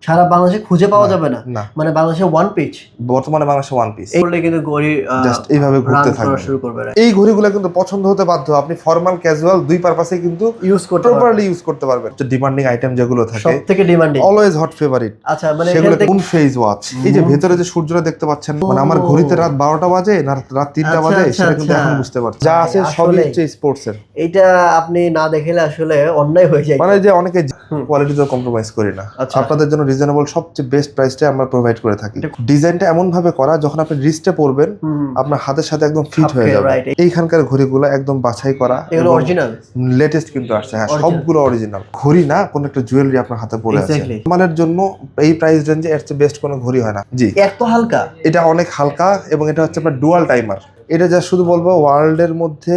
সারা বাংলাদেশে খুঁজে পাওয়া যাবে না, মানে বাংলাদেশে ওয়ান পিস, বর্তমানে বাংলাদেশে ওয়ান পিস এগুলো কিন্তু ঘড়ি জাস্ট এইভাবে ঘুরতে থাকবে শুরু করবে। এই ঘড়িগুলো কিন্তু পছন্দ হতে বাধ্য, আপনি ফর্মাল ক্যাজুয়াল দুই পারপাসে কিন্তু ইউজ করতে প্রপারলি ইউজ করতে পারবেন। যে ডিমান্ডিং আইটেম যেগুলো থাকে সবথেকে ডিমান্ডিং, অলওয়েজ হট ফেভারিট, আচ্ছা মানে সেগুলো মুন ফেজ ওয়াচ। এই যে ভেতরে যে সূর্যটা দেখতে পাচ্ছেন, মানে আমার ঘড়িতে রাত 12টা বাজে না রাত 3টা বাজে, সেটা কিন্তু এখন বুঝতে পারছি। যা আছে সবই হচ্ছে স্পোর্টস এর। এটা আপনি না দেখলে আসলে অন্যায় হয়ে যায়। মানে যে অনেকে কোয়ালিটিতে কম্প্রোমাইজ করি না, আপনাদের জন্য রিজনেবল সবচেয়ে বেস্ট প্রাইসটা আমরা প্রোভাইড করে থাকি। ডিজাইনটা এমন ভাবে করা, যখন আপনি রিস্টে পরবেন আপনার হাতের সাথে একদম ফিট হয়ে যাবে। এইখানকার ঘড়িগুলো একদম বাছাই করা, এগুলো অরিজিনাল, লেটেস্ট কিন্তু আসছে। হ্যাঁ, সবগুলো অরিজিনাল ঘড়ি না, কোন একটা জুয়েলারি আপনার হাতে পরে আছে। মানের জন্য এই প্রাইস রেঞ্জে এর চেয়ে বেস্ট কোনো ঘড়ি হয় না। জি, এত হালকা, এটা অনেক হালকা এবং এটা হচ্ছে আপনার ডুয়াল টাইমার। এটা যা শুধু বলবো ওয়ার্ল্ডের মধ্যে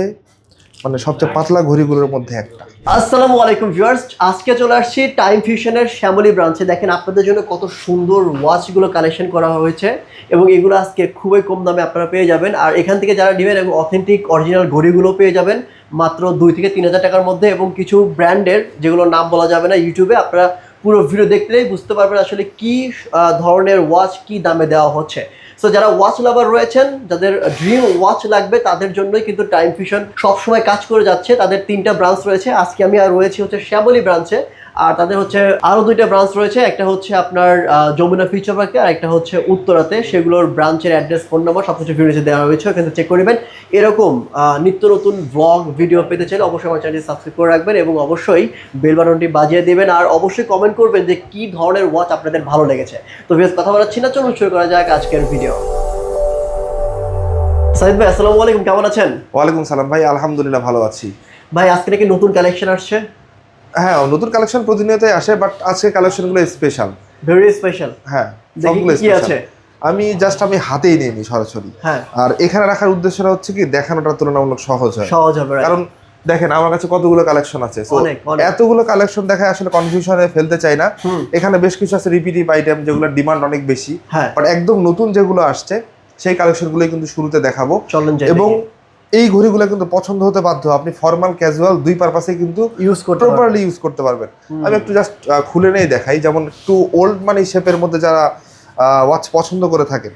মানে সবচেয়ে পাতলা ঘড়িগুলোর মধ্যে একটা। আসসালামু আলাইকুম ভিউয়ার্স, আজকে চলে আসছি টাইম ফিউশনের শ্যামলী ব্রাঞ্চে। দেখেন আপনাদের জন্য কত সুন্দর ওয়াচগুলো কালেকশন করা হয়েছে এবং এগুলো আজকে খুবই কম দামে আপনারা পেয়ে যাবেন। আর এখান থেকে যারা নেবেন এবং অথেন্টিক অরিজিনাল ঘড়িগুলো পেয়ে যাবেন মাত্র 2 থেকে 3 হাজার টাকার মধ্যে, এবং কিছু ব্র্যান্ডের যেগুলোর নাম বলা যাবে না, ইউটিউবে আপনারা পুরো ভিডিও দেখলেই বুঝতে পারবেন আসলে কি ধরনের ওয়াচ কি দামে দেওয়া হচ্ছে। সো যারা ওয়াচ লাভার রয়েছেন, যাদের ড্রিম ওয়াচ লাগবে, তাদের জন্যই কিন্তু টাইম ফিউশন সবসময় কাজ করে যাচ্ছে। তাদের 3টা ব্রাঞ্চ রয়েছে, আজকে আমি আর রয়েছি হচ্ছে শ্যামলী ব্রাঞ্চে, আর তাদের হচ্ছে আরও 2টা ব্রাঞ্চ রয়েছে। একটা হচ্ছে আপনার যমুনা ফিউচার পার্কে, আর একটা হচ্ছে উত্তরাতে। সেগুলোর ব্রাঞ্চের অ্যাড্রেস, ফোন নাম্বার সবকিছু ভিডিওতে দেওয়া হয়েছে, কিন্তু চেক করবেন। এরকম নিত্য নতুন ব্লগ ভিডিও পেতে চাইলে অবশ্যই আমার চ্যানেলটি সাবস্ক্রাইব করে রাখবেন এবং অবশ্যই বেল বাটনটি বাজিয়ে দেবেন, আর অবশ্যই কমেন্ট করবেন যে কী ধরনের ওয়াচ আপনাদের ভালো লেগেছে। তো ভিউয়ার্স, কথা বলাচ্ছি না, চলুন শুরু করা যাক আজকের ভিডিও। সাইদ ভাই, আসসালামু আলাইকুম, কেমন আছেন? ওয়ালাইকুম সালাম ভাই, আলহামদুলিল্লাহ ভালো আছি। ভাই আজকে নাকি নতুন কালেকশন আসছে? হ্যাঁ, নতুন কালেকশন প্রতিনিয়তই আসে, বাট আজকে কালেকশনগুলো স্পেশাল, ভেরি স্পেশাল। হ্যাঁ, সবগুলো কি আছে? আমি হাতেই নিয়ে নিই সরাসরি। হ্যাঁ, আর এখানে রাখার উদ্দেশ্যটা হচ্ছে কি, দেখানোটা তুলনামূলক সহজ হবে। কারণ দেখেন আমার কাছে কতগুলো কালেকশন আছে, এতগুলো কালেকশন দেখায় আসলে কনফিউশনে ফেলতে চাই না। এখানে বেশ কিছু আছে রিপিটিভ আইটেম, যেগুলোর ডিমান্ড অনেক বেশি, বাট একদম নতুন যেগুলো আসছে সেই কালেকশনগুলোই কিন্তু শুরুতে দেখাবো। এবং এই ঘড়িগুলো কিন্তু পছন্দ হতে বাধ্য, আপনি ফর্মাল ক্যাজুয়াল দুই পারপাসে কিন্তু প্রপারলি ইউজ করতে পারবেন। আমি একটু জাস্ট খুলে নিয়ে দেখাই, যেমন একটু ওল্ড মানি শেপের মধ্যে যারা ওয়াচ পছন্দ করে থাকেন,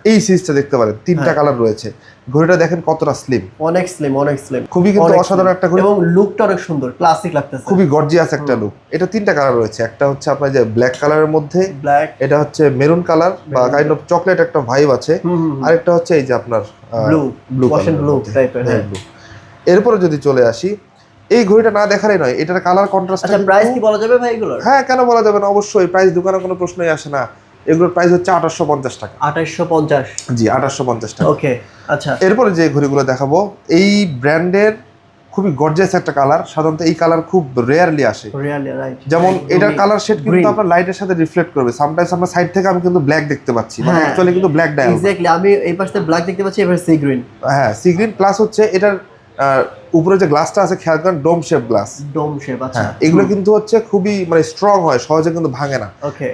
এই সিরিজটা দেখতে পারেন। 3টা কালার রয়েছে। ঘড়িটা দেখেন কতটা স্লিম, অনেক স্লিম, অনেক স্লিম, খুবই কিন্তু অসাধারণ একটা ঘড়ি এবং লুকটা অনেক সুন্দর, ক্লাসিক লাগতেছে, খুবই গর্জিয়াস একটা লুক। এটা 3টা কালার রয়েছে, একটা হচ্ছে আপনার যে ব্ল্যাক কালারের মধ্যে, এটা হচ্ছে মেরুন কালার বা কাইন্ড অফ চকলেট একটা ভাইব আছে, আরেকটা হচ্ছে এই যে আপনার ব্লু টাইপের। এরপরে যদি চলে আসি, এই ঘড়িটা না দেখারই নয়, এটার কালার কন্ট্রাস্ট। আচ্ছা, প্রাইস কি বলা যাবে ভাই এগুলোর? হ্যাঁ, কেন বলা যাবে না, অবশ্যই। প্রাইস দোকানে কোনো প্রশ্নই আসে না। এগুলোর প্রাইস হচ্ছে 2850 টাকা। 2850? জি, 2850 টাকা। ওকে, আচ্ছা। এরপরে যে ঘড়িগুলো দেখাবো, এই ব্র্যান্ডের খুবই গর্জিয়াস একটা কালার, সাধারণত এই কালার খুব রেয়ারলি আসে। যেমন এটার কালার শেড কিন্তু আপনার লাইটের সাথে রিফ্লেক্ট করবে। সামটাইমস আমরা সাইড থেকে আমি কিন্তু ব্ল্যাক দেখতে পাচ্ছি, মানে অ্যাকচুয়ালি কিন্তু ব্ল্যাক ডায়াল। এক্স্যাক্টলি, আমি এই পাশে ব্ল্যাক দেখতে পাচ্ছি, এবার সি গ্রিন। হ্যাঁ, সি গ্রিন প্লাস হচ্ছে এটার উপরে যে গ্লাসটা আছে, খেয়াল করেন, dome shape glass. Dome shape, আচ্ছা। এগুলো কিন্তু হচ্ছে খুবই মানে স্ট্রং হয়, সহজে কিন্তু ভাঙে না।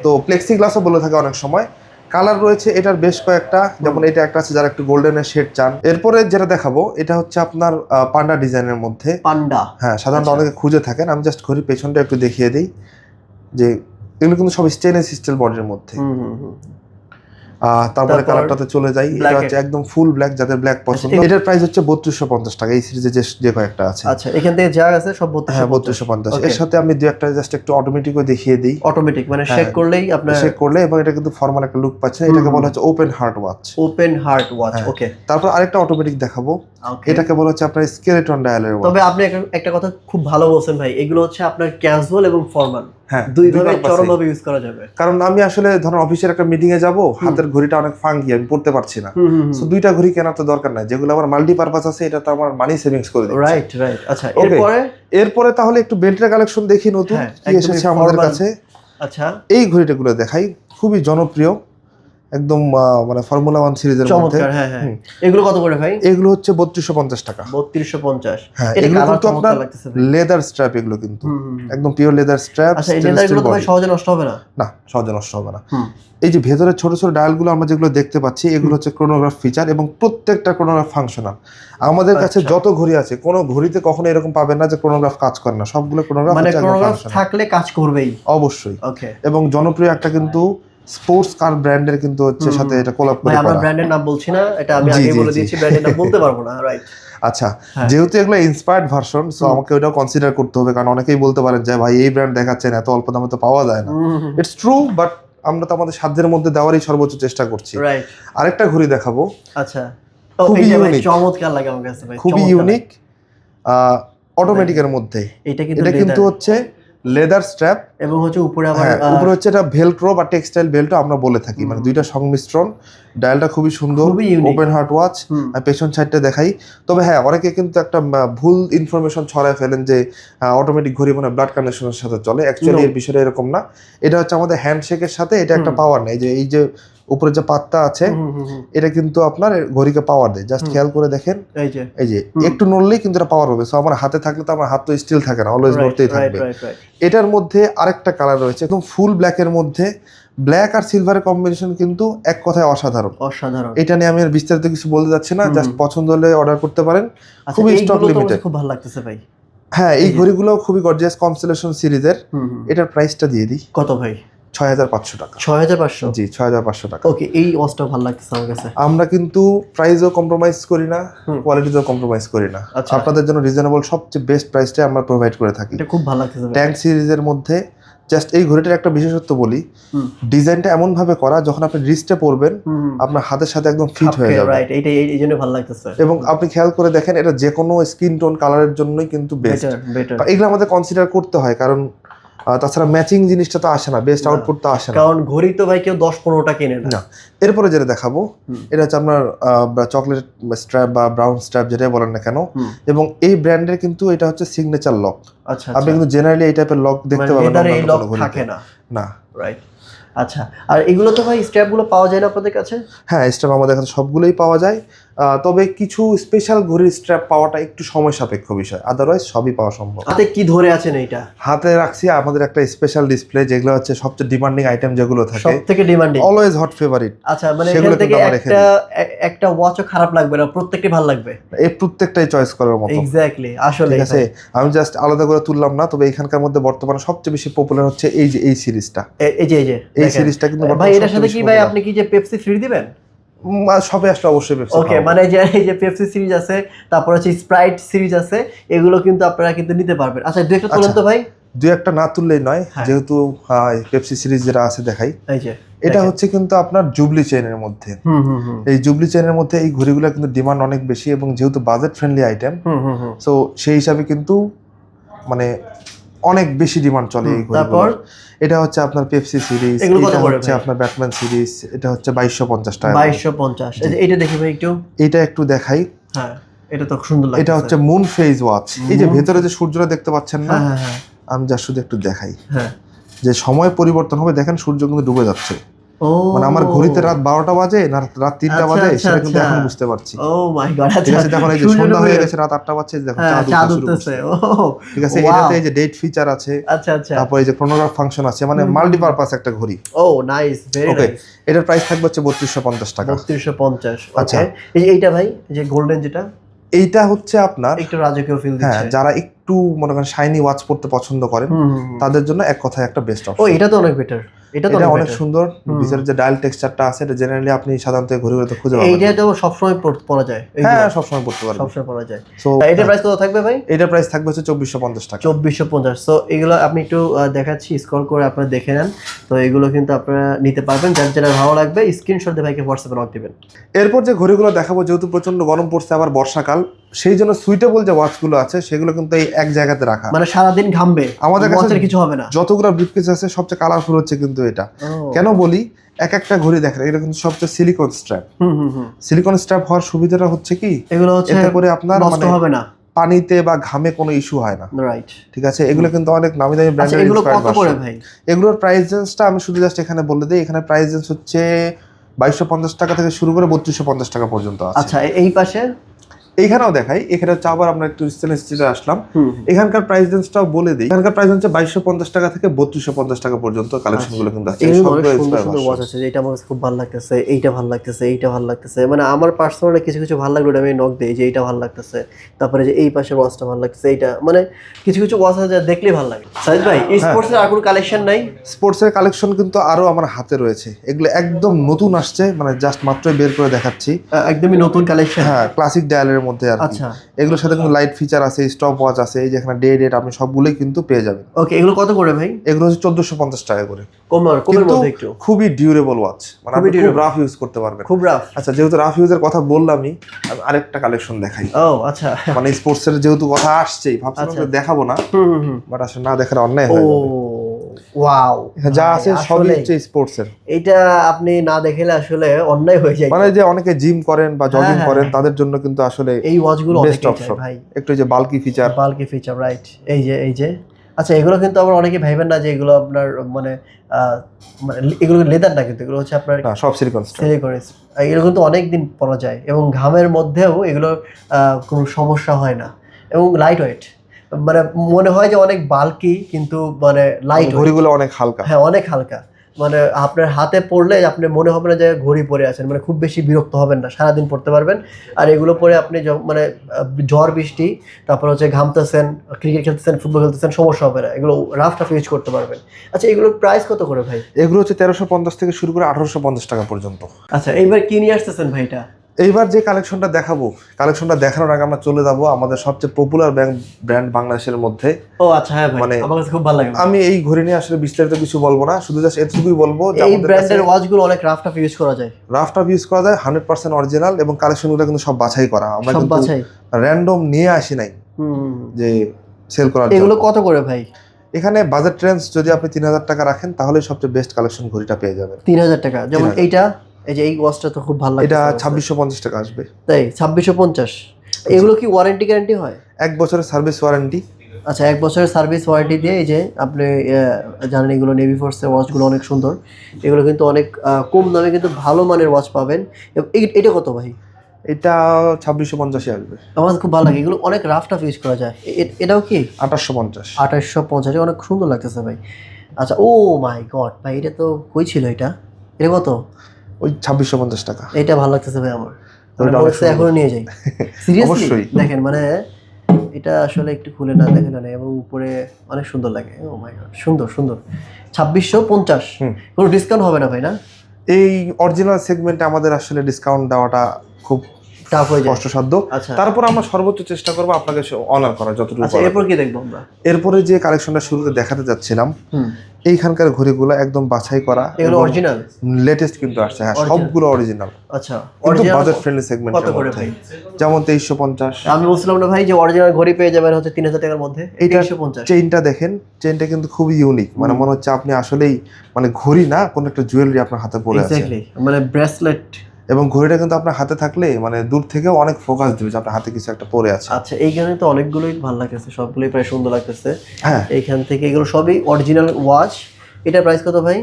তো প্লেক্সি গ্লাসও বলে থাকে অনেক সময়। কালার রয়েছে এটার বেশ কয়েকটা, যেমন এটা একটা আছে যারা একটু গোল্ডেনের শেড চান। এরপরে যেটা দেখাবো, এটা হচ্ছে আপনার পান্ডা ডিজাইনের মধ্যে। পান্ডা, হ্যাঁ, সাধারণত অনেকে খুঁজে থাকেন। আমি জাস্ট ঘড়ির পেছনটা একটু দেখিয়ে দিই, যে এগুলো কিন্তু সব স্টেনলেস স্টিল বডির মধ্যে। তারপরে কালারটাতে চলে যাই, এটা হচ্ছে একদম ফুল ব্ল্যাক, যাদের ব্ল্যাক পছন্দ। এটার প্রাইস হচ্ছে 3250 টাকা। এই সিরিজে যে কয়েকটা আছে, আচ্ছা, এখান থেকে যা আছে সব 3250। এর সাথে আমি দুই একটা জাস্ট একটু অটোমেটিকও দেখিয়ে দিই। অটোমেটিক মানে শেক করলেই আপনার শেক করলে, এবং এটা কিন্তু ফর্মাল একটা লুক পাচ্ছে। এটাকে বলা হচ্ছে open heart watch. Open heart watch, okay. তারপর আরেকটা অটোমেটিক দেখাবো, এটাকে বলা হচ্ছে আপনার স্কেলেটন ডায়ালের ওয়াচ। তবে আপনি একটা কথা খুব ভালো বলছেন ভাই, এগুলো হচ্ছে আপনার ক্যাজুয়াল এবং ফর্মাল, হ্যাঁ, দুইভাবে চরমভাবে ইউজ করা যাবে। কারণ আমি আসলে ধরুন অফিসের একটা মিটিং এ যাব, হাতের ঘড়িটা অনেক ফাঙ্কি, আমি পড়তে পারছি না, সো দুইটা ঘড়ি কেনার তো দরকার নাই। যেগুলো আমার মাল্টিপারপাস আছে, এটা তো আমার মানি সেভিংস করে দিচ্ছে। রাইট। আচ্ছা, এরপরে তাহলে একটু বেল্টের কালেকশন দেখি, নতুন কি এসেছে আমাদের কাছে। আচ্ছা, এই ঘড়িটাগুলো দেখাই, খুবই জনপ্রিয় একদম মানে ফর্মুলা 1 সিরিজের মধ্যে। চমৎকার। হ্যাঁ হ্যাঁ, এগুলো কত করে ভাই? এগুলো হচ্ছে 3250 টাকা। 3250। হ্যাঁ, এগুলো কিন্তু আপনার লেদার স্ট্র্যাপ, এগুলো কিন্তু একদম পিওর লেদার স্ট্র্যাপ। আচ্ছা, এই লেদারগুলো তো ভাই সহজে নষ্ট হবে না? না, সহজে নষ্ট হবে না। এই যে ভেতরে ছোট ছোট ডায়ালগুলো আমরা যেগুলো দেখতে পাচ্ছি, এগুলো হচ্ছে ক্রোনোগ্রাফ ফিচার এবং প্রত্যেকটা ক্রোনোগ্রাফ ফাংশনাল। আমাদের কাছে যত ঘড়ি আছে, কোনো ঘড়িতে কখনো এরকম পাবেন না যে ক্রোনোগ্রাফ কাজ করে না, সবগুলো ক্রোনোগ্রাফ মানে ক্রোনোগ্রাফ থাকলে কাজ করবেই অবশ্যই। ওকে। এবং জনপ্রিয় একটা কিন্তু স্পোর্টস কার ব্র্যান্ডের কিন্তু হচ্ছে সাথে এটা কোলাব করে করা। আমরা ব্র্যান্ডের নাম বলছি না, এটা আমি আগে বলে দিয়েছি, ব্র্যান্ডের নাম বলতে পারবো না, রাইট? আচ্ছা, যেহেতু এগুলো ইন্সপায়ার্ড ভার্সন, সো আমাকে ওটাও কনসিডার করতে হবে, কারণ অনেকেই বলতে পারেন যে ভাই এই ব্র্যান্ড দেখাচ্ছেন, এত অল্প দামে তো পাওয়া যায় না। ইটস ট্রু, বাট আমরা তো আমাদের সাধ্যের মধ্যে দেওয়ারই সর্বোচ্চ চেষ্টা করছি। রাইট। আরেকটা ঘড়ি দেখাবো। আচ্ছা, খুবই ইউনিক, চমৎকার লাগে আমার কাছে ভাই, খুবই ইউনিক, অটোমেটিকের মধ্যে। এটা কিন্তু হচ্ছে লেদার স্ট্র্যাপ এবং হচ্ছে উপরে আবার উপরে হচ্ছে এটা ভেলক্রো বা টেক্সটাইল বেল্টও আমরা বলে থাকি, মানে দুইটা সংমিশ্রণ। ডায়ালটা খুবই সুন্দর, ওপেন হার্ট ওয়াচ। পেছন সাইডটা দেখাই। তবে হ্যাঁ, অনেকে কিন্তু একটা ভুল ইনফরমেশন ছড়ায় ফেলেন যে অটোমেটিক ঘড়ি মানে ব্লাড কানেকশনের সাথে চলে। অ্যাকচুয়ালি এর বিষয়টা এরকম না। এটা হচ্ছে আমাদের হ্যান্ডশেকের সাথে এটা একটা পাওয়ার নেই, যে এই যে উপরে যে পাতটা আছে এটা কিন্তু আপনার ঘড়িকে পাওয়ার দেয়। জাস্ট খেয়াল করে দেখেন, এই যে একটু নড়লেই কিন্তু এটা পাওয়ার হবে। সো আমার হাতে থাকলে তো আমার হাত তো স্টিল থাকে না, অলওয়েজ নড়তেই থাকবে। এটার মধ্যে আরেকটা কালার রয়েছে, একদম ফুল ব্ল্যাকের মধ্যে ব্ল্যাক আর সিলভারের কম্বিনেশন কিন্তু এক কথায় অসাধারণ। এটা নিয়ে আমি আর বিস্তারিত কিছু বলতে যাচ্ছি না, জাস্ট পছন্দ হলে অর্ডার করতে পারেন। খুবই স্টক লিমিটেড, খুব ভালো লাগতেছে ভাই। হ্যাঁ, এই ঘড়িগুলো খুবই গর্জিয়াস, কনস্টেলেশন সিরিজের। এটার প্রাইসটা দিয়ে দিই। কত ভাই? 6500 টাকা। 6500? জি, 6500 টাকা। ওকে, এই ওয়াচটা ভালো লাগতেছে আমার কাছে। আমরা কিন্তু প্রাইসও কম্প্রোমাইজ করি না, কোয়ালিটিতেও কম্প্রোমাইজ করি না। আপনাদের জন্য রিজনেবল সবচেয়ে বেস্ট প্রাইসটা আমরা প্রোভাইড করে থাকি। এটা খুব ভালো লাগতেছে। ট্যাঙ্ক সিরিজের মধ্যে জাস্ট এই ঘড়িটার একটা বিশেষত্ব বলি, ডিজাইনটা এমন ভাবে করা যখন আপনি রিস্টে পরবেন আপনার হাতের সাথে একদম ফিট হয়ে যাবে। রাইট, এই জন্য ভালো লাগতেছে। এবং আপনি খেয়াল করে দেখেন, এটা যে কোনো স্কিন টোন কালারের জন্যই কিন্তু বেস্ট। এগুলো আমাদের কনসিডার করতে হয়, কারণ তাছাড়া ম্যাচিং জিনিসটা তো আসে না, বেস্ট আউটপুট তো আসে না, কারণ ঘড়ি তো ভাই কেউ 10-15টা কিনে না। এরপরে যেটা দেখাবো, এটা হচ্ছে আপনার চকলেট স্ট্র্যাপ বা ব্রাউন স্ট্র্যাপ যেটাই বলেন না কেন, এবং এই ব্র্যান্ডের কিন্তু এটা হচ্ছে সিগনেচার লক। আচ্ছা, আপনি কিন্তু জেনারেলি এই টাইপের লক দেখতে পাবেন না, এই লক থাকে না। না, রাইট। আচ্ছা, আর এগুলো তো ভাই স্ট্র্যাপগুলো পাওয়া যায় না আপনাদের কাছে? হ্যাঁ, স্ট্র্যাপ আমাদের কাছে সবগুলোই পাওয়া যায়, তবে কিছু স্পেশাল ঘড়ির স্ট্র্যাপ পাওয়াটা একটু সময় সাপেক্ষ বিষয়, আদারওয়াইজ সবই পাওয়া সম্ভব। হাতে কি ধরে আছেন এটা? হাতে রাখছি আমাদের একটা স্পেশাল ডিসপ্লে, যেগুলো হচ্ছে সবচেয়ে ডিমান্ডিং আইটেম, যেগুলো থাকে সবথেকে ডিমান্ডিং, অলওয়েজ হট ফেভারিট। আচ্ছা, মানে এখান থেকে একটা ওয়াচও খারাপ লাগবে না, প্রত্যেকটি ভালো লাগবে। এই প্রত্যেকটাই চয়েস করার মতো। এক্স্যাক্টলি, আসলে ঠিক আছে। আমি জাস্ট আলাদা করে তুললাম না, তবে এখানকার মধ্যে বর্তমানে সবচেয়ে বেশি পপুলার হচ্ছে এই যে এই সিরিজটা। এই সিরিজটা কিন্তু ভাই, এটার সাথে কি ভাই আপনি কি যে পেপসি ফ্রি দিবেন? সবে আসলে অবশ্যই পেপসি। ওকে, মানে যে এই যে পেপসি সিরিজ আছে, তারপর হচ্ছে স্প্রাইট সিরিজ আছে, এগুলো কিন্তু আপনারা কিন্তু নিতে পারবেন। আচ্ছা, দুই একটা তুলেন তো ভাই। দুই একটা না তুললেই নয়, যেহেতু পেপসি সিরিজ যেটা আছে দেখাই। এটা হচ্ছে কিন্তু আপনার জুবলি চেইনের মধ্যে। এই জুবলি চেইনের মধ্যে এই ঘড়িগুলো কিন্তু ডিমান্ড অনেক বেশি, এবং যেহেতু বাজেট ফ্রেন্ডলি আইটেম, সো সেই হিসাবে কিন্তু মানে অনেক বেশি ডিমান্ড চলে এই ঘড়িগুলোর। এটা হচ্ছে আপনার পেপসি সিরিজ, এটা হচ্ছে আপনার ব্যাটম্যান সিরিজ, এটা হচ্ছে 2250 টাকা। 2250। এটা দেখি ভাই একটু, এটা একটু দেখাই। হ্যাঁ, এটা তো সুন্দর লাগছে। এটা হচ্ছে মুন ফেজ ওয়াচ। এই যে ভেতরে যে সূর্যটা দেখতে পাচ্ছেন না, আমি যা শুধু একটু দেখাই, যে সময় পরিবর্তন হবে, দেখেন সূর্য কিন্তু ডুবে যাচ্ছে। মানে আমার ঘড়িতে রাত 12টা বাজে না রাত 3টা বাজে, সেটা কিন্তু এখন বুঝতে পারছি। ও মাই গড। ঠিক আছে, দেখুন এই যে সন্ধ্যা হয়ে গেছে, রাত 8টা বাজছে, দেখুন চাঁদ উঠতেছে। ঠিক আছে, এটাতে এই যে ডেট ফিচার আছে। আচ্ছা আচ্ছা। তারপর এই যে ক্রোনোগ্রাফ ফাংশন আছে, মানে মাল্টিপারপাস একটা ঘড়ি। ও নাইস, ভেরি নাইস। এটার প্রাইস থাকবে হচ্ছে 3250 টাকা। 3250। আচ্ছা, এইটা ভাই, যে গোল্ডেন যেটা, এইটা হচ্ছে আপনার একটু রাজকীয় ফিল দিচ্ছে। হ্যাঁ, যারা একটু মনে করেন শাইনি ওয়াচ পড়তে পছন্দ করেন, তাদের জন্য এক কথায় একটা বেস্ট অপশন। ও, এটা তো অনেক বেটার। এটা অনেক সুন্দর। ভিতরে যে ডায়াল টেক্সচারটা আছে, এটা জেনারেলি আপনি সাধারণত ঘড়িগুলোতে খুঁজে পাবেন। এইটা তো সব সময় পরা যায়। হ্যাঁ, সব সময় পড়তে পারবেন, সব সময় পরা যায়। সো এটার প্রাইস কত থাকবে ভাই? এটার প্রাইস থাকবে হচ্ছে 2450 টাকা। 2450। সো এগুলো আপনি একটু দেখাচ্ছি, স্ক্রল করে আপনারা দেখে নেন। তো এগুলো কিন্তু আপনারা নিতে পারবেন, যার যেটা ভালো লাগবে স্ক্রিনশট দিয়ে ভাইকে হোয়াটসঅ্যাপে নক দিবেন। এরপর যে ঘড়িগুলো দেখাবো, যেহেতু প্রচন্ড গরম পড়ছে, আবার বর্ষাকাল, সেই জন্য সুইটেবল যে ওয়াচগুলো আছে সেগুলো কিন্তু এই এক জায়গাতে রাখা, মানে সারাদিন ঘামবে, আমাদের কাছে কিছু হবে না। যতগুলো ব্রিফকেস আছে সবচেয়ে কালারফুল হচ্ছে কিন্তু এটা। কেন বলি, এক একটা ঘড়ি দেখেন, এটা কিন্তু সবচেয়ে সিলিকন স্ট্র্যাপ। সিলিকন স্ট্র্যাপ হওয়ার সুবিধাটা হচ্ছে কি, এগুলো হচ্ছে এতে করে আপনার নষ্ট হবে না, পানিতে বা ঘামে কোনো ইস্যু হয় না। রাইট, ঠিক আছে। এগুলো কিন্তু অনেক নামি দামি ব্র্যান্ডের। এগুলো কত করে ভাই? এগুলোর প্রাইস রেঞ্জটা আমি শুধু জাস্ট এখানে বলে দিই। এখানে প্রাইস রেঞ্জ হচ্ছে 2250 টাকা থেকে শুরু করে 3250 টাকা পর্যন্ত আছে। আচ্ছা, এই পাশে এইখানেও দেখাই, এখানে হচ্ছে আবার আমরা একটু স্টেনলেস স্টিলে আসলাম। এখানকার প্রাইস রেঞ্জটাও বলে দিই, এখানকার প্রাইস হচ্ছে 2250 টাকা থেকে 3250 টাকা পর্যন্ত কালেকশন গুলো কিন্তু আছে। সুন্দর ওয়াচ আছে, যেটা আমার খুব ভালো লাগতেছে, এইটা ভালো লাগতেছে, এইটা ভালো লাগতেছে, মানে আমার পার্সোনালি কিছু কিছু ভালো লাগলো, আমি নক দেই যে এইটা ভালো লাগতেছে, তারপরে যে এই পাশের ওয়াচটা ভালো লাগতেছে, এইটা মানে কিছু কিছু ওয়াচ আছে যা দেখলেই ভালো লাগে। সাইদ ভাই, স্পোর্টস এর আর কোনো কালেকশন নাই? স্পোর্টস এর কালেকশন কিন্তু আরো আমার হাতে রয়েছে, এগুলো একদম নতুন আসছে, মানে জাস্ট মাত্রই বের করে দেখাচ্ছি, একদমই নতুন কালেকশন। হ্যাঁ, ক্লাসিক ডায়ালের মধ্যে আর কি। আচ্ছা, এগুলোর সাথে কিন্তু লাইট ফিচার আছে, স্টপ ওয়াচ আছে, এই যে এখানে ডেট আপনি সবগুলোই কিন্তু পেয়ে যাবেন। ওকে, এগুলো কত করে ভাই? এগুলো হচ্ছে 1450 টাকা করে। কমের মধ্যে একটু খুবই ডিউরেবল ওয়াচ, মানে আপনি খুব রাফ ইউজ করতে পারবেন। খুব রাফ? আচ্ছা, যেহেতু রাফ ইউজের কথা বললামই, আমি আরেকটা কালেকশন দেখাই। ও আচ্ছা, মানে স্পোর্টস এর যেহেতু কথা আসছেই, ভাবছিলাম দেখাবো না, বাট আসলে না দেখালে অন্যায় হয়ে যাবে। ওয়াও, যা আছে সবই হচ্ছে স্পোর্টস এর। এটা আপনি না দেখলে আসলে অন্যায় হয়ে যায়। মানে যে অনেকে জিম করেন বা জগিং করেন তাদের জন্য কিন্তু আসলে এই ওয়াচগুলো বেস্ট অপশন ভাই। একটু যে বাল্কি ফিচার, রাইট। এই যে আচ্ছা, এগুলো কিন্তু আবার অনেকে ভাইবেন না যে এগুলো আপনার মানে এগুলো লেদার না, কিন্তু এগুলো হচ্ছে আপনার সব সিলিকন। এগুলো কিন্তু অনেক দিন পরা যায় এবং ঘামের মধ্যেও এগুলো কোনো সমস্যা হয় না, এবং লাইট ওয়েট, মানে মনে হয় যে অনেক বাল্কি কিন্তু মানে লাইট, ঘড়িগুলো অনেক হালকা। হ্যাঁ, অনেক হালকা, মানে আপনার হাতে পড়লে আপনি মনে হবে না যে ঘড়ি পরে আছেন, মানে খুব বেশি বিরক্ত হবেন না, সারাদিন পড়তে পারবেন। আর এগুলো পরে আপনি মানে ঝড় বৃষ্টি, তারপর হচ্ছে ঘামতেছেন, ক্রিকেট খেলতেছেন, ফুটবল খেলতেছেন, সমস্যা হবে না, এগুলো রাফ ইউজ করতে পারবেন। আচ্ছা, এগুলোর প্রাইস কত করে ভাই? এগুলো হচ্ছে 1350 থেকে শুরু করে 1850 টাকা পর্যন্ত। আচ্ছা, এইবার কি নিয়ে আসতেছেন ভাই? এটা এইবার যে কালেকশনটা দেখাবো, কালেকশনটা দেখানোর আগে আমরা চলে যাবো আমাদের সবচেয়ে পপুলার ব্র্যান্ড বাংলাদেশের মধ্যে। ও আচ্ছা, হ্যাঁ ভাই, মানে আমার কাছে খুব ভালো লাগে। আমি এই ঘড়ি নিয়ে আসলে বিস্তারিত কিছু বলবো না, শুধু জাস্ট এতটুকুই বলবো যে এই ব্র্যান্ডের ওয়াচগুলো অনেক রাফ ইউজ করা যায়। 100% অরিজিনাল, এবং কালেকশনগুলো কিন্তু সব বাছাই করা, আমরা কিন্তু র্যান্ডম নিয়ে আসি নাই যে সেল করার জন্য। এগুলো কত করে ভাই? এখানে বাজেট রেঞ্জ যদি আপনি 3000 টাকা রাখেন তাহলে সবচেয়ে বেস্ট কালেকশন ঘড়িটা পেয়ে যাবেন। 3000 টাকা? যেমন এইটা, এই যে এই ওয়াচটা তো খুব ভালো লাগে, এটা 2650 টাকা আসবে। তাই 2650? এগুলো কি ওয়ারেন্টি গ্যারান্টি হয়? 1 বছরের সার্ভিস ওয়ারেন্টি। আচ্ছা, 1 বছরের সার্ভিস ওয়ারেন্টি দিয়ে, এই যে আপনি জানেন এগুলো নেভি ফোর্সের ওয়াচগুলো অনেক সুন্দর, এগুলো কিন্তু অনেক কম দামে কিন্তু ভালো মানের ওয়াচ পাবেন। এটা কত ভাই? এটা 2650 আসবে। আমার খুব ভালো লাগে, এগুলো অনেক রাফ ইউজ করা যায়। এটাও কি 2850? অনেক সুন্দর লাগতেছে ভাই। আচ্ছা, ও মাই গড ভাই, এটা তো কই ছিল? এটা কত? ওই 2650 টাকা। এটা ভালো লাগতেছে ভাই আমার, এখনো নিয়ে যাই। সিরিয়াসলি দেখেন, মানে এটা আসলে একটু খুলে না দেখেন না, এবং উপরে অনেক সুন্দর লাগে। ও মাই গড, সুন্দর 2650। কোনো ডিসকাউন্ট হবে না ভাই? না, এই অরিজিনাল সেগমেন্টে আমাদের আসলে ডিসকাউন্ট দেওয়াটা খুব টাফ হয়ে যায়, কষ্টসাধ্য। তারপর আমরা সর্বোচ্চ চেষ্টা করবো আপনাকে অনার করার যতটুকু। এরপর কি দেখবো আমরা? এরপরে যে কালেকশনটা শুরুতে দেখাতে যাচ্ছিলাম, এইখানকার ঘড়িগুলো একদম বাছাই করা, এগুলো অরিজিনাল, লেটেস্ট কিন্তু আসছে। হ্যাঁ, সবগুলো অরিজিনাল। আচ্ছা, অরিজিনাল বাজেট ফ্রেন্ডলি সেগমেন্ট। কত করে ভাই? যেমন 2350। আমি বলছিলাম না ভাই যে অরিজিনাল ঘড়ি পেয়ে যাবেন হচ্ছে 3000 টাকার মধ্যে। 2350। চেইনটা দেখেন, চেইনটা কিন্তু খুবই ইউনিক, মানে মনে হচ্ছে আপনি আসলেই মানে ঘড়ি না, কোন একটা জুয়েলারি আপনার হাতে পরে আছে, মানে ব্রেসলেট। এবং ঘড়িটা কিন্তু আপনার হাতে থাকলে মানে দূর থেকেও অনেক ফোকাস দিবে যে আপনার হাতে কিছু একটা পরে আছে। আচ্ছা, এইখানে তো অনেকগুলোই ভালো লাগতেছে, সবগুলোই প্রায় সুন্দর লাগতেছে। হ্যাঁ, এইখান থেকে এগুলো সবই অরিজিনাল ওয়াচ। এটা প্রাইস কত ভাই?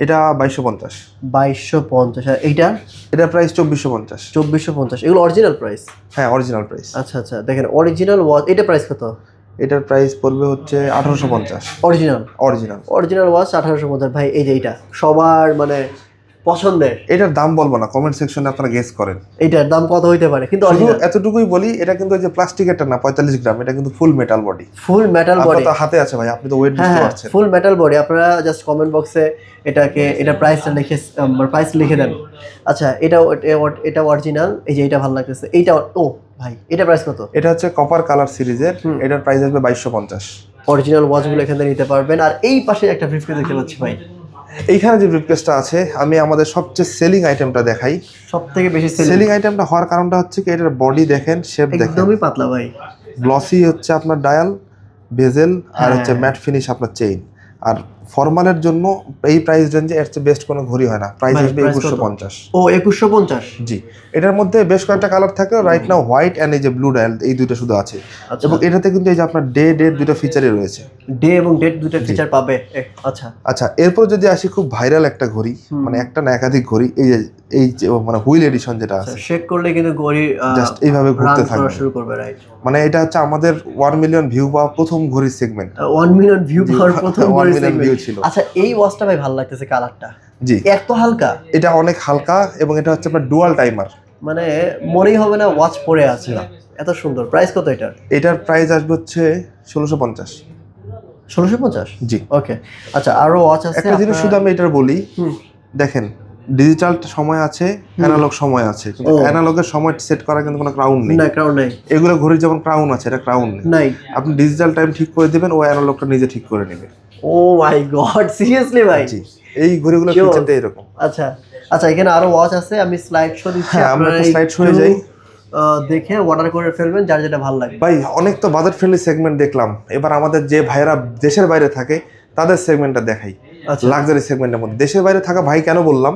এটা 2250। 2250। আর এটা প্রাইস 2450। 2450, এগুলো অরিজিনাল প্রাইস? হ্যাঁ, অরিজিনাল প্রাইস। আচ্ছা, দেখেন অরিজিনাল ওয়াচ, এটা প্রাইস কত? এটার প্রাইস পড়বে হচ্ছে 1850। অরিজিনাল ওয়াচ 1850 ভাই। এই যে এটা সবার মানে পছন্দের। এটার দাম বলবো না, কমেন্ট সেকশনে আপনারা গেস করেন এটার দাম কত হইতে পারে, কিন্তু এতটুকুই বলি, এটা কিন্তু যে প্লাস্টিকেরটা না 45 গ্রাম, এটা কিন্তু ফুল মেটাল বডি। আপনার হাতে আছে ভাই, আপনি তো ওয়েট বুঝতে পারছেন। ফুল মেটাল বডি। আপনারা জাস্ট কমেন্ট বক্সে এটা প্রাইসটা লিখে দেন। আচ্ছা, এটা অরিজিনাল। এই যে এটা ভালো লাগতেছে, এইটা। ও ভাই, এটা প্রাইস কত? এটা হচ্ছে কপার কালার সিরিজের, এটার প্রাইস আসবে 2250। অরিজিনাল ওয়াচগুলো এখান থেকে নিতে পারবেন। আর এই পাশে একটা ব্রিফকেস দেখতে পাচ্ছি ভাই, এইখানে যে ব্রিফকেসটা আছে, আমি আমাদের সবচেয়ে সেলিং আইটেমটা দেখাই। সবথেকে বেশি সেলিং আইটেমটা হওয়ার কারণটা হচ্ছে কি, এটার বডি দেখেন, শেপ দেখেন, একদমই পাতলা ভাই, গ্লসি হচ্ছে আপনার ডায়াল, বেজেল, আর হচ্ছে ম্যাট ফিনিশ আপনার চেইন, আর ফর্মালের জন্য এই প্রাইস রেঞ্জে এর চেয়ে বেস্ট কোনো ঘড়ি হয় না। প্রাইস আসবে 2150। ও 2150। জি, এটার মধ্যে বেশ কয়েকটা কালার থাকে। রাইট নাও হোয়াইট এন্ড এই যে ব্লু ডায়াল, এই দুইটা শুধু আছে। এবং এটাতে কিন্তু এই যে আপনার ডে ডেট দুটো ফিচারই রয়েছে। ডে এবং ডেট দুটো ফিচার পাবে। আচ্ছা আচ্ছা, এরপর যদি আসি খুব ভাইরাল একটা ঘড়ি, মানে একটা না একাধিক ঘড়ি, এই যে মানে হুইল এডিশন যেটা আছে, শেক করলে কিন্তু ঘড়ি জাস্ট এইভাবে ঘুরতে থাকবে শুরু করবে। রাইট, মানে এটা হচ্ছে আমাদের 1 মিলিয়ন ভিউ পাওয়া প্রথম ঘড়ির সেগমেন্ট। 1 মিলিয়ন ভিউ পাওয়ার প্রথম 1 মিলিয়ন ভিউ ছিল। আচ্ছা, এই ওয়াচটা ভাই ভালো লাগতেছে কালারটা। জি, এত হালকা, এটা অনেক হালকা এবং এটা হচ্ছে আপনার ডুয়াল টাইমার, মানে মনেই হবে না ওয়াচ পরে আছে। এত সুন্দর। প্রাইস কত এটার? এটার প্রাইস আসবে হচ্ছে 1650। 1650? জি, ওকে। আচ্ছা, আরো ওয়াচ আছে। একটা জিনিস শুধু আমি এটার বলি, দেখেন ডিজিটাল সময় আছে, অ্যানালগ সময় আছে, কিন্তু অ্যানালগের সময় সেট করা কিন্তু কোনো ক্রাউন নেই। না, ক্রাউন নেই। এগুলো ঘড়ির যেমন ক্রাউন আছে, এটা ক্রাউন নেই। আপনি ডিজিটাল টাইম ঠিক করে দিবেন, ও অ্যানালগটা নিজে ঠিক করে নেবে। ও মাই গড, সিরিয়াসলি ভাই? জি, এই ঘড়িগুলো ফিচারটা এরকম। আচ্ছা আচ্ছা, এখানে আরো ওয়াচ আছে, আমি স্লাইড শো দিচ্ছি। আমরা স্লাইড শোয়ে যাই, দেখে অর্ডার করে ফেলবেন যার যেটা ভালো লাগে। ভাই অনেক তো বাজেট ফ্রেন্ডলি সেগমেন্ট দেখলাম, এবার আমাদের যে ভাইরা দেশের বাইরে থাকে তাদের সেগমেন্টটা দেখাই। লাক্সারি সেগমেন্টের মধ্যে দেশের বাইরে থাকা ভাই কেন বললাম,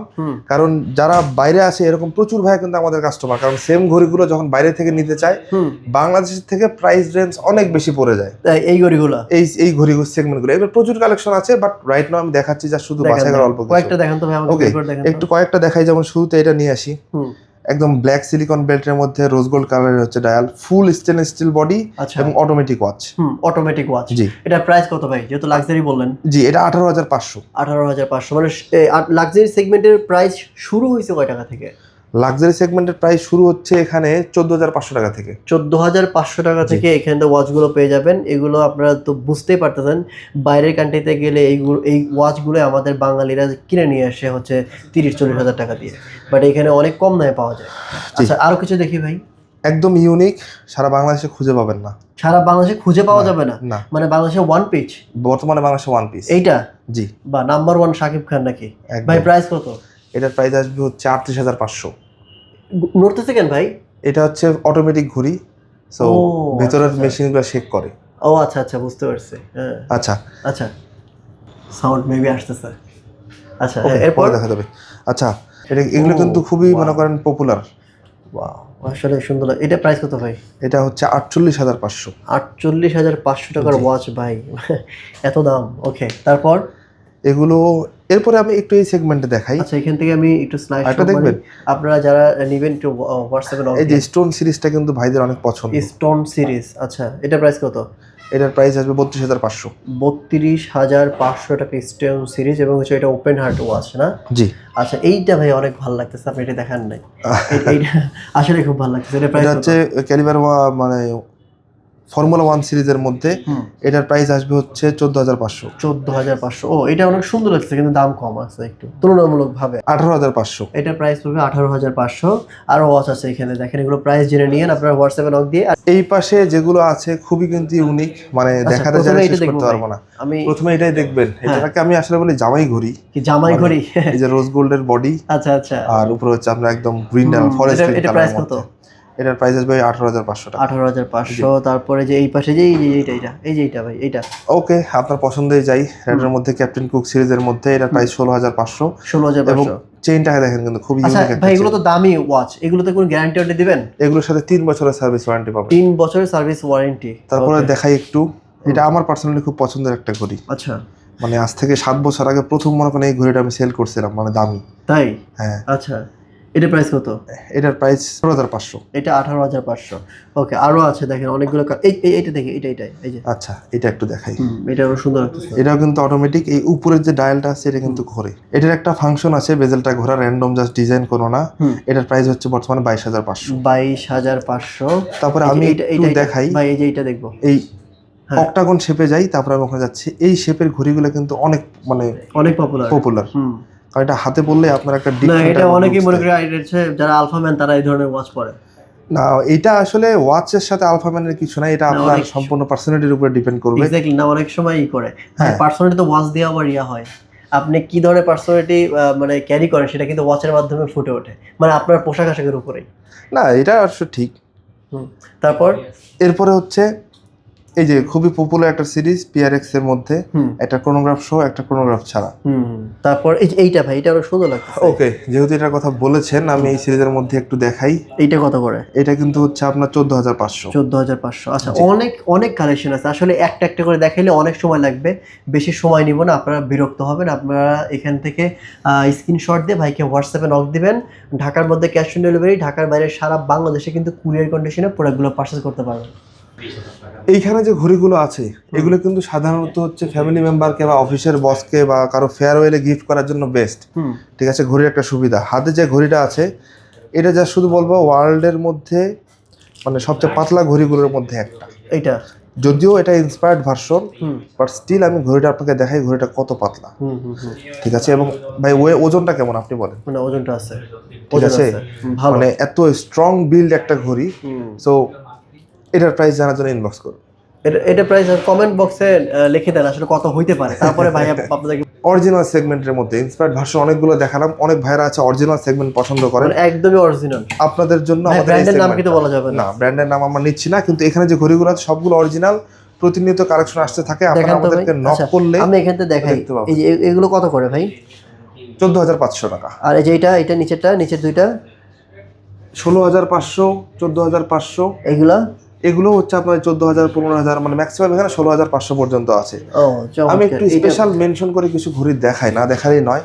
কারণ যারা বাইরে আসে এরকম প্রচুর ভাই কিন্তু আমাদের কাস্টমার, কারণ সেম ঘড়িগুলো যখন বাইরে থেকে নিতে চায় বাংলাদেশের থেকে প্রাইস রেঞ্জ অনেক বেশি পড়ে যায় এই ঘড়িগুলো, এই ঘড়িগুলো সেগমেন্টগুলো। এবার প্রচুর কালেকশন আছে, বাট রাইট নাও আমি দেখাচ্ছি যা শুধু বাছাই করা অল্প কয়েকটা দেখান তো ভাই আমাকে। ওকে, একটু কয়েকটা দেখাই। যেমন শুরুতে এটা নিয়ে আসি, একদম ব্ল্যাক সিলিকন বেল্টের মধ্যে রোজ গোল্ড কালারের হচ্ছে dial, full stainless steel body এবং অটোমেটিক ওয়াচ। Automatic watch. জি, এটা প্রাইস কত ভাই, যেহেতু লাক্সারি বললেন? জি, এটা 18500। 18500, মানে লাক্সারি সেগমেন্টের প্রাইস শুরু হয়েছে কয় টাকা থেকে? লাক্সারি সেগমেন্টের প্রাইস শুরু হচ্ছে এখানে 14500 টাকা থেকে। 14500 টাকা থেকে এখানে ওয়াচগুলো পেয়ে যাবেন। এগুলো আপনারা তো বুঝতেই পারতেছেন, বাইরের কান্ট্রিতে গেলে এই ওয়াচগুলো আমাদের বাঙালিরা কিনে নিয়ে আসে হচ্ছে 30-40 হাজার টাকা দিয়ে, বাট এখানে অনেক কম দামে পাওয়া যায়। আচ্ছা, আরো কিছু দেখি ভাই। একদম ইউনিক, সারা বাংলাদেশে খুঁজে পাবেন না। সারা বাংলাদেশে খুঁজে পাওয়া যাবে না? মানে বাংলাদেশে ওয়ান পিস, বর্তমানে বাংলাদেশে ওয়ান পিস এইটা? জি, বা নাম্বার 1 শাকিব খান নাকি ভাই? প্রাইস কত? এটার প্রাইস আসবে হচ্ছে 38500। নড়তেছে কেন ভাই? এটা হচ্ছে অটোমেটিক ঘড়ি, সো ভেতরের মেশিনগুলো শেক করে। ও আচ্ছা আচ্ছা, বুঝতে পারছি। হ্যাঁ, আচ্ছা আচ্ছা, সাউন্ড মেবি আসতেছে। আচ্ছা, এরপর দেখা যাবে। আচ্ছা, এগুলো কিন্তু খুবই মনে করেন পপুলার। ওয়াও, আসলে সুন্দর। এটা প্রাইস কত ভাই? এটা হচ্ছে 48500। 48500 টাকার ওয়াচ ভাই, এত দাম? ওকে, তারপর এগুলো এরপরে আমি একটু এই সেগমেন্টে দেখাই। আচ্ছা, এখান থেকে আমি একটু স্লাইড শো দেখবেন। আপনারা যারা নেবেন একটু হোয়াটসঅ্যাপে নক। এই যে স্টোন সিরিজটা কিন্তু ভাইদের অনেক পছন্দ। স্টোন সিরিজ, আচ্ছা, এটা প্রাইস কত? এটার প্রাইস আসবে 32500। 32500 টাকা স্টোন সিরিজ, এবং হচ্ছে এটা ওপেন হার্ট ওয়াচ না? জি। আচ্ছা, এইটা ভাই অনেক ভালো লাগতেছে, আপনি এটা দেখান নাই? এইটা আসলে খুব ভালো লাগতেছে। এটা প্রাইস হচ্ছে ক্যালিবার মানে ফর্মুলা 1 সিরিজের মধ্যে এটার প্রাইস আসবে হচ্ছে 14500। 14500। ও, এটা অনেক সুন্দর লাগছে, কিন্তু দাম কম আছে একটু তুলনামূলকভাবে। 18500। এটা প্রাইস পড়বে 18500। আর ওয়াচ আছে এখানে, দেখেন এগুলো প্রাইস জেনে নিয়েন আপনারা হোয়াটসঅ্যাপে নক দিয়ে। এই পাশে যেগুলো আছে খুবই কিন্তু ইউনিক, মানে দেখাতে যারা শেষ করতে পারবো না। আমি প্রথমে এটাই দেখবেন। এটাকে আমি আসলে বলি জামাই ঘড়ি। কি জামাই ঘড়ি? এই যে রোজ গোল্ডের বডি, আচ্ছা আচ্ছা, আর উপরে হচ্ছে আমরা একদম গ্রিন ডাল ফরেস্ট গ্রিন কালার। এটা প্রাইস কত? এটার প্রাইস আসবে 18500 টাকা। 18500। তারপরে যে এই পাশে যে এইটা ভাই, এইটা ওকে, আপনার পছন্দই যাই। এটার মধ্যে ক্যাপ্টেন কুক সিরিজের মধ্যে এটার প্রাইস 16500। 16500। এবং চেইনটাকে দেখেন কিন্তু খুবই ইউনিক একটা। ভাই এগুলো তো দামি ওয়াচ, এগুলোতে কোনো গ্যারান্টি ওয়ারেন্টি দিবেন? এগুলোর সাথে 3 বছরের সার্ভিস ওয়ারেন্টি পাবেন। 3 বছরের সার্ভিস ওয়ারেন্টি। তারপরে দেখাই একটু, এটা আমার পার্সোনালি খুব পছন্দের একটা ঘড়ি। আচ্ছা, মানে আজ থেকে 7 বছর আগে প্রথম মনে করেন এই ঘড়িটা আমি সেল করছিলাম, মানে দামি। তাই? হ্যাঁ। আচ্ছা, এটার প্রাইস কত? এটার প্রাইস 18500। এটা 18500। ওকে, আরো আছে দেখেন অনেকগুলো। এইটা দেখি, এটা এই যে। আচ্ছা, এটা একটু দেখাই। এটা আরো সুন্দর লাগতেছে। এটাও কিন্তু অটোমেটিক। এই উপরের যে ডায়ালটা আছে এটা কিন্তু ঘোরে। এটার একটা ফাংশন আছে, বেজেলটা ঘোরা, র্যান্ডম জাস্ট ডিজাইন করো না। এটার প্রাইস হচ্ছে বর্তমানে 22500। 22500। তারপরে আমি একটু দেখাই ভাই, এই যে এটা দেখবো। এই অক্টাগন শেপে যাই, তারপরে আমি ওখানে যাচ্ছি। এই শেপের ঘড়িগুলো কিন্তু অনেক অনেক পপুলার। আর এটা হাতে পরলে আপনার একটা ডিফারেন্ট। এটা অনেকেই মনে করে যারা আলফা ম্যান তারা এই ধরনের ওয়াচ পরে না। এটা আসলে ওয়াচের সাথে আলফা ম্যানের কিছু না, এটা আপনার সম্পূর্ণ পার্সোনালিটির উপর ডিপেন্ড করবে। এক্স্যাক্টলি, না অনেক সময় করে পার্সোনালিটি তো ওয়াচ দিয়ে আবার হয়। আপনি কি ধরনের পার্সোনালিটি মানে ক্যারি করেন সেটা কিন্তু ওয়াচের মাধ্যমে ফুটে ওঠে, মানে আপনার পোশাক আশাকের উপরেই। না, এটা আসলে ঠিক। তারপর এরপরে হচ্ছে এই যে খুবই পপুলার একটা সিরিজ পিআরএক্স এর মধ্যে, একটা ক্রোনোগ্রাফ সহ একটা ক্রোনোগ্রাফ ছাড়া। তারপর এই যে এইটা ভাই, এটা আরো সুন্দর লাগছে। ওকে, যেহেতু এটার কথা বলেছেন আমি এই সিরিজের মধ্যে একটু দেখাই। এইটা কত করে? এটা কিন্তু হচ্ছে আপনার 14,500। 14,500। আচ্ছা, অনেক অনেক কালেকশন আছে আসলে, একটা একটা করে দেখাইলে অনেক সময় লাগবে, বেশি সময় নিব না, আপনারা বিরক্ত হবেন। আপনারা এখান থেকে স্ক্রিনশট দিয়ে ভাইকে হোয়াটসঅ্যাপে নক দিবেন। ঢাকার মধ্যে ক্যাশ অন ডেলিভারি, ঢাকার বাইরে সারা বাংলাদেশে কিন্তু কুরিয়ার কন্ডিশনে প্রোডাক্টগুলো পারচেজ করতে পারবেন। এইখানে যে ঘড়িগুলো আছে এগুলো কিন্তু সাধারণত হচ্ছে ফ্যামিলি মেম্বারকে বা অফিসের বসকে বা কারো ফেয়ারওয়েলে গিফট করার জন্য বেস্ট। ঠিক আছে, ঘড়ির একটা সুবিধা, হাতে যে ঘড়িটা আছে এটা যা শুধু বলবো ওয়ার্ল্ডের মধ্যে মানে সবচেয়ে পাতলা ঘড়িগুলোর মধ্যে একটা। এইটা যদিও এটা ইন্সপায়ার্ড ভার্সন, বাট স্টিল আমি ঘড়িটা আপনাকে দেখাই ঘড়িটা কত পাতলা। ঠিক আছে, এবং ভাই ওজনটা কেমন আপনি বলেন? মানে ওজনটা আছে, ঠিক আছে, মানে এত স্ট্রং বিল্ড একটা ঘড়ি। সো এটার প্রাইস জানার জন্য ইনবক্স করুন। এটা প্রাইস কমেন্ট বক্সে লিখে দেন আসলে কত হইতে পারে, তারপরে ভাই আপনাদেরকে অরিজিনাল সেগমেন্টের মধ্যে ইন্সপায়ার্ড ভার্সন অনেকগুলো দেখালাম। অনেক ভাইরা আছে অরিজিনাল সেগমেন্ট পছন্দ করেন, একদমই অরিজিনাল। আপনাদের জন্য আমাদের ব্র্যান্ডের নাম কিন্তু বলা যাবে না, ব্র্যান্ডের নাম আমরা নিচ্ছি না, কিন্তু এখানে যে ঘড়িগুলো আছে সবগুলো অরিজিনাল, প্রতিনিয়ত কালেকশন আসতে থাকে। আপনারা আমাদেরকে নক করলে আমি এখান থেকে দেখাই। এই যে এগুলো কত করে ভাই? 14,500 টাকা। আর এই যে এটা নিচেরটা, নিচের দুইটা 16,500, 14,500। এগুলো হচ্ছে আপনার 14,000, 15,000, মানে ম্যাক্সিমাম এখানে 16,500 পর্যন্ত আছে। আমি একটু স্পেশাল মেনশন করে কিছু ঘড়ি দেখাই, না দেখালেই নয়।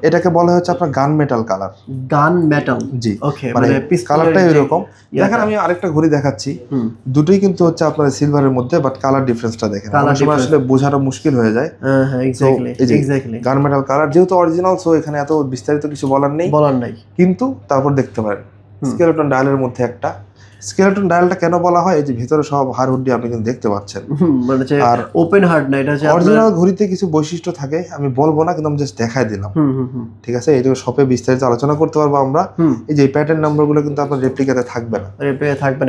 এটাকে বলা হচ্ছে আপনার gun metal colour. Gun metal, জি, ওকে, মানে কালারটা এরকম। দেখেন আমি আরেকটা ঘড়ি দেখাচ্ছি, দুটোই কিন্তু হচ্ছে আপনার সিলভারের মধ্যে, বাট কালার ডিফারেন্সটা দেখেন, অনেক সময় আসলে বোঝাটা মুশকিল হয়ে যায়। হ্যাঁ, এক্স্যাক্টলি গান মেটাল কালার যেহেতু অরিজিনাল, সো এখানে এত বিস্তারিত কিছু বলার নেই, কিন্তু তারপর দেখতে পারেন স্কেলেটন ডায়ালের মধ্যে একটা। স্কেলেটন ডায়ালটা কেন বলা হয়, এই যে ভিতরে সব হাড় হুড্ডি আপনি কিন্তু দেখতে পাচ্ছেন, আর ওপেন হার্ট না, এটা অরিজিনাল ঘড়িতে কিছু বৈশিষ্ট্য থাকে, আমি বলবো না, কিন্তু আমি জাস্ট দেখাই দিলাম। ঠিক আছে, এইটুকু শপে বিস্তারিত আলোচনা করতে পারবো আমরা। এই যে প্যাটার্ন নাম্বারগুলো কিন্তু আপনার রেপ্লিকাতে থাকবে না,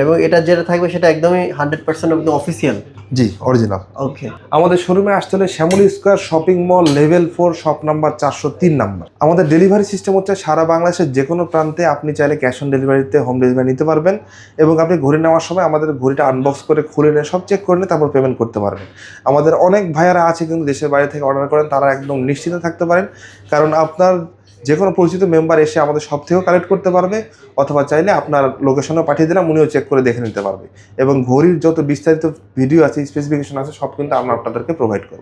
এবং এটা যেটা থাকবে সেটা একদমই 100% একদম অফিসিয়াল। জি, অরিজিনাল। ওকে, আমাদের শোরুমে আসতে হলে Shyamoli square shopping mall level 4 shop number 403 number. আমাদের ডেলিভারি সিস্টেম হচ্ছে সারা বাংলাদেশের যে কোনো প্রান্তে আপনি চাইলে ক্যাশ অন ডেলিভারিতে হোম ডেলিভারি নিতে পারবেন, এবং আপনি ঘড়ি নেওয়ার সময় আমাদের ঘড়িটা আনবক্স করে খুলে নিয়ে সব চেক করে নিয়ে তারপর পেমেন্ট করতে পারবেন। আমাদের অনেক ভাইয়ারা আছে কিন্তু দেশের বাইরে থেকে অর্ডার করেন, তারা একদম নিশ্চিন্ত থাকতে পারেন, কারণ আপনার যে কোনো পরিচিত মেম্বার এসে আমাদের সব থেকেও কালেক্ট করতে পারবে, অথবা চাইলে আপনার লোকেশনও পাঠিয়ে দিলাম, উনিও চেক করে দেখে নিতে পারবে। এবং ঘড়ির যত বিস্তারিত ভিডিও আছে, স্পেসিফিকেশন আছে, সব কিন্তু আমরা আপনাদেরকে প্রোভাইড করব।